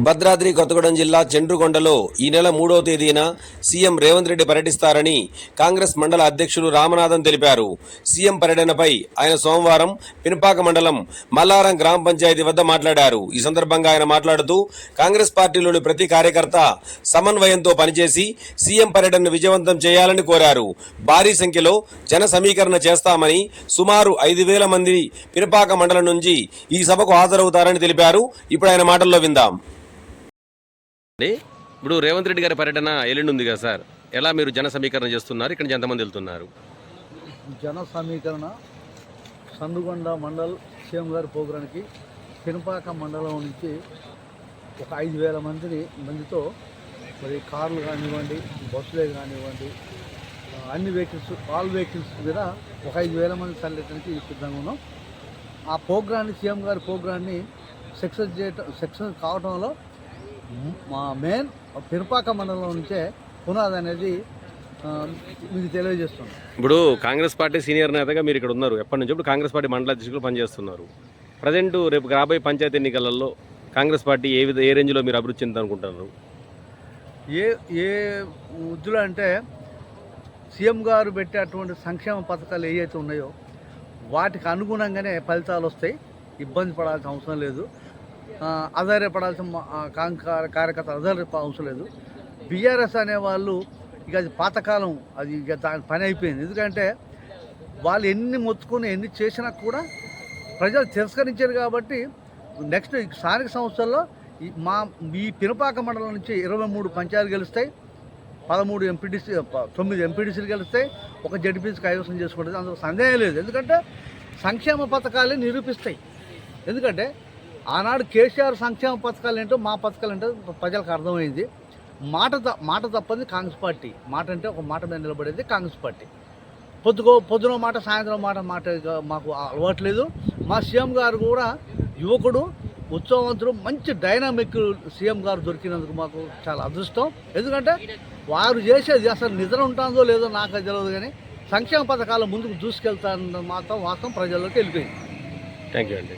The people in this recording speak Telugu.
భద్రాద్రి కొత్తగూడెం జిల్లా చండ్రుగొండలో ఈ నెల 3వ తేదీన సీఎం రేవంత్ రెడ్డి పర్యటిస్తారని కాంగ్రెస్ మండల అధ్యక్షులు రామనాథన్ తెలిపారు. సీఎం పర్యటనపై ఆయన సోమవారం పినపాక మండలం మల్లారం గ్రామ పంచాయతీ వద్ద మాట్లాడారు. ఈ సందర్భంగా ఆయన మాట్లాడుతూ కాంగ్రెస్ పార్టీలోని ప్రతి కార్యకర్త సమన్వయంతో పనిచేసి సీఎం పర్యటనను విజయవంతం చేయాలని కోరారు. భారీ సంఖ్యలో జన సమీకరణ చేస్తామని, సుమారు 5,000 మంది పినపాక మండలం నుంచి ఈ సభకు హాజరవుతారని తెలిపారు. ఇప్పుడు ఆయన మాటల్లో విందాం. ఇప్పుడు రేవంత్ రెడ్డి గారి పర్యటన ఎల్లుండి ఉంది కదా సార్, ఎలా మీరు జన సమీకరణ చేస్తున్నారు? ఇక్కడ నుంచి ఎంతమంది వెళ్తున్నారు? జన సమీకరణ సందుగొండ మండల్ సీఎం గారి ప్రోగ్రాంకి పినపాక మండలం నుంచి ఒక 5,000 మందితో మరి కార్లు కానివ్వండి, బస్సులే కానివ్వండి, అన్ని వెహికల్స్, ఆల్ వెహికల్స్ మీద ఒక 5,000 మంది తరలించడానికి సిద్ధంగా ఉన్నాం. ఆ ప్రోగ్రాన్ని, సీఎం గారి ప్రోగ్రాన్ని సక్సెస్ కావడంలో మా మెయిన్ పినపాక మండలం నుంచే పునాది అనేది మీకు తెలియజేస్తున్నాం. ఇప్పుడు కాంగ్రెస్ పార్టీ సీనియర్ నేతగా మీరు ఇక్కడ ఉన్నారు ఎప్పటి నుంచి? ఇప్పుడు కాంగ్రెస్ పార్టీ మండల అధ్యక్షులు పనిచేస్తున్నారు. ప్రజెంట్ రేపు రాబోయే పంచాయతీ ఎన్నికలలో కాంగ్రెస్ పార్టీ ఏ రేంజ్లో మీరు అభివృద్ధి చెందాలనుకుంటున్నారు? ఏ వృద్ధులు అంటే సీఎం గారు పెట్టేటువంటి సంక్షేమ పథకాలు ఏవైతే ఉన్నాయో వాటికి అనుగుణంగానే ఫలితాలు వస్తాయి. ఇబ్బంది పడాల్సిన అవసరం లేదు, ఆధారపడాల్సిన కార్యకర్త ఆధారపడాల్సిన అవసరం లేదు. బీఆర్ఎస్ అనేవాళ్ళు ఇక అది పాతకాలం, అది ఇక దాని పని అయిపోయింది. ఎందుకంటే వాళ్ళు ఎన్ని మొత్తుకొని ఎన్ని చేసినా కూడా ప్రజలు తిరస్కరించారు. కాబట్టి నెక్స్ట్ స్థానిక సంస్థల్లో ఈ పినపాక మండలం నుంచి 23 పంచాయతీలు గెలుస్తాయి, 13 ఎంపీటీసీ, 9 ఎంపీటీసీలు గెలుస్తాయి, ఒక జడ్పీసీ కైవసం చేసుకుంటుంది. అందులో సందేహం లేదు. ఎందుకంటే సంక్షేమ పథకాలే నిరూపిస్తాయి. ఎందుకంటే ఆనాడు కేసీఆర్ సంక్షేమ పథకాలు ఏంటో, మా పథకాలు ఏంటో ప్రజలకు అర్థమైంది. మాట తప్పది కాంగ్రెస్ పార్టీ. మాట అంటే ఒక మాట మీద నిలబడేది కాంగ్రెస్ పార్టీ. పొద్దున మాట, సాయంత్రం మాట మాకు అలవాట్లేదు. మా సీఎం గారు కూడా యువకుడు, ఉత్సవవంతుడు, మంచి డైనామిక్ సీఎం గారు దొరికినందుకు మాకు చాలా అదృష్టం. ఎందుకంటే వారు చేసేది అసలు నిద్ర ఉంటుందో లేదో నాకు తెలియదు, కానీ సంక్షేమ పథకాలు ముందుకు దూసుకెళ్తానన్న మాత్రం వాస్తవం ప్రజల్లోకి వెళ్ళిపోయింది. థ్యాంక్ యూ అండి.